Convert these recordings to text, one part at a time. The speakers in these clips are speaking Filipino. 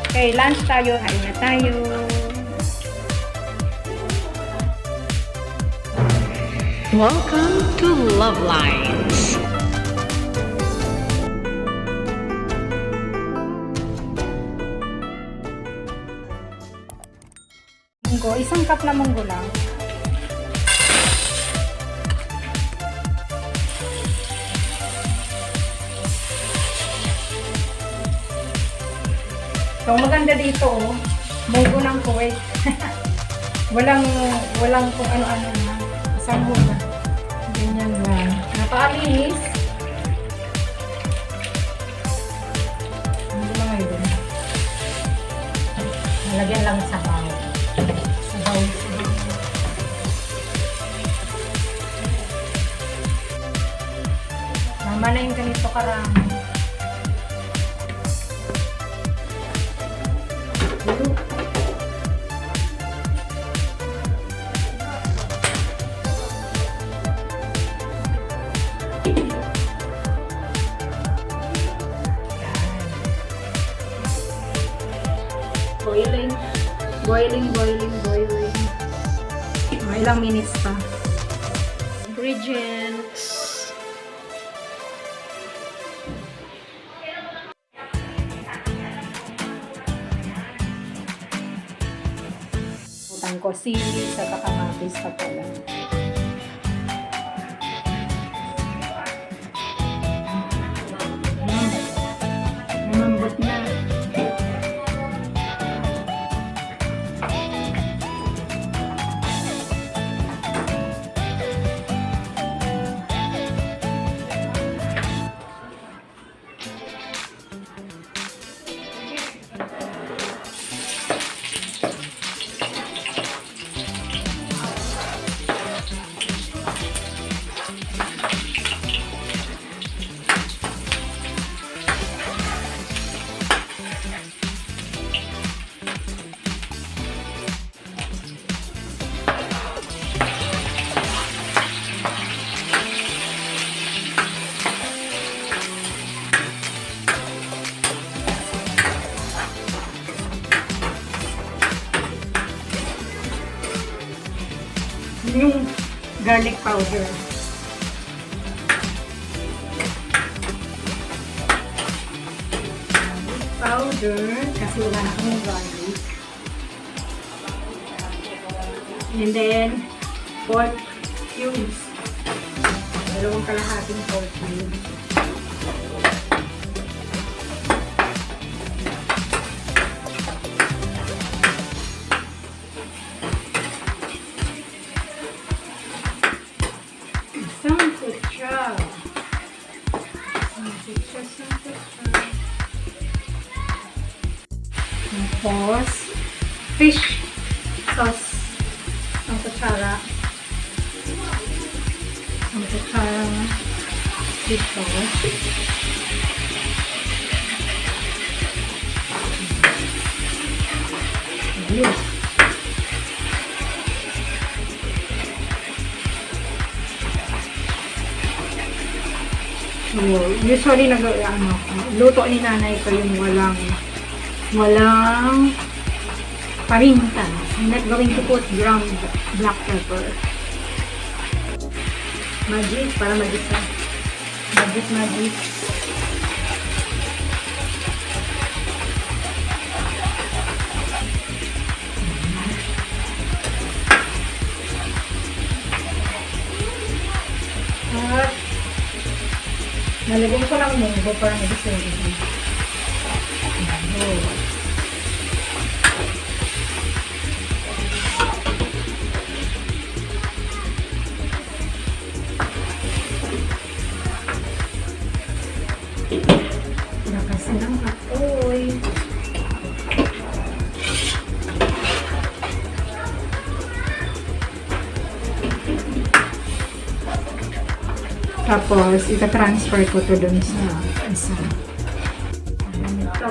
Okay, lunch tayo. Hain na tayo. Welcome to LuvLiNes. Munggo, isang cup na munggo lang. So, maganda dito, oh. Munggo ng kuwait. walang kung ano-ano na. Isang muna. Ganyan lang. Napakalinis. Hindi mga yun. Nalagyan lang sa bawo. Tama na yung ganito karami. Boiling. Mga ilang minutes pa. Ingredients. Utang ko sili sa kamatis pa pala. Mamambot na. Yung garlic powder. Kasi wala na akong garlic. And then, pork cubes. 2 kalahating pork cubes. Tapos, fish sauce. Ang kutsara. Fish sauce. Ayun. So, usually luto ni nanay ko yung walang paminta. I'm not going to put ground black pepper. Magic para magisa. Magic. At nalagyan ko lang munggo para magisa. Lakas ng apoy. Tapos, ita-transfer ko to dun sa isa. Ito.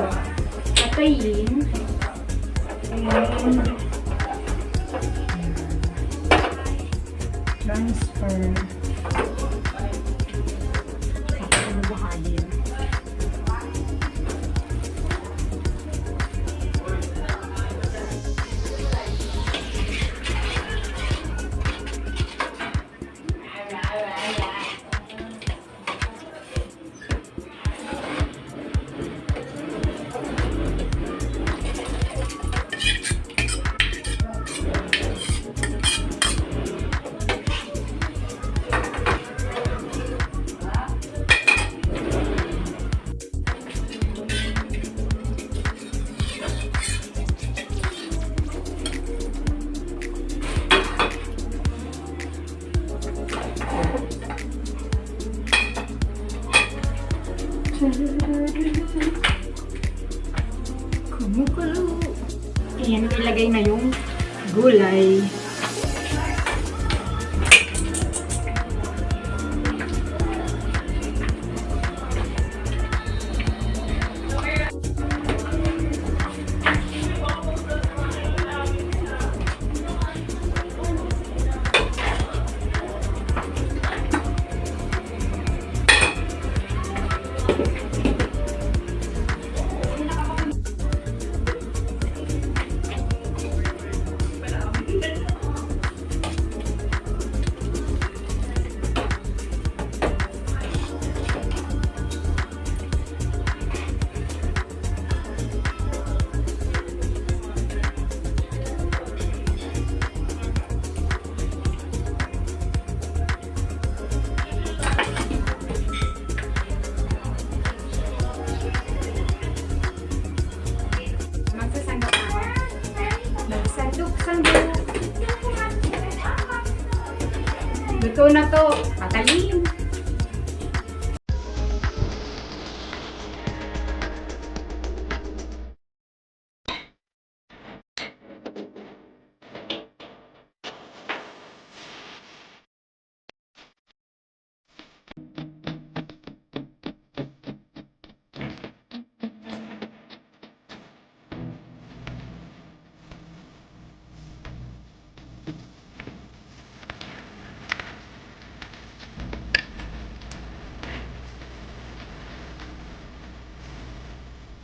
Patayin. And transfer. Kumukulo. Ayan, ilagay na yung gulay. Magsasandok ako. Magsandok-sandok. Luto na to. Patayin.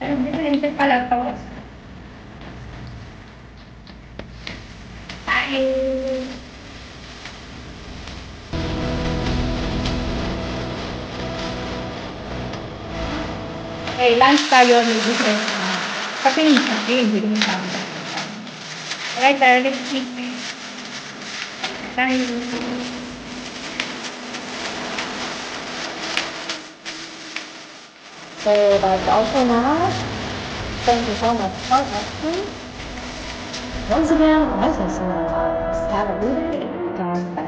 Pero diferente pala to. Kain. Okay, lunch tayo may different. Kasi minsan, hindi rin tama. Alright, let's eat. Tayo. So that's all for now. Thank you so much for watching. Once again, this is Have a good day.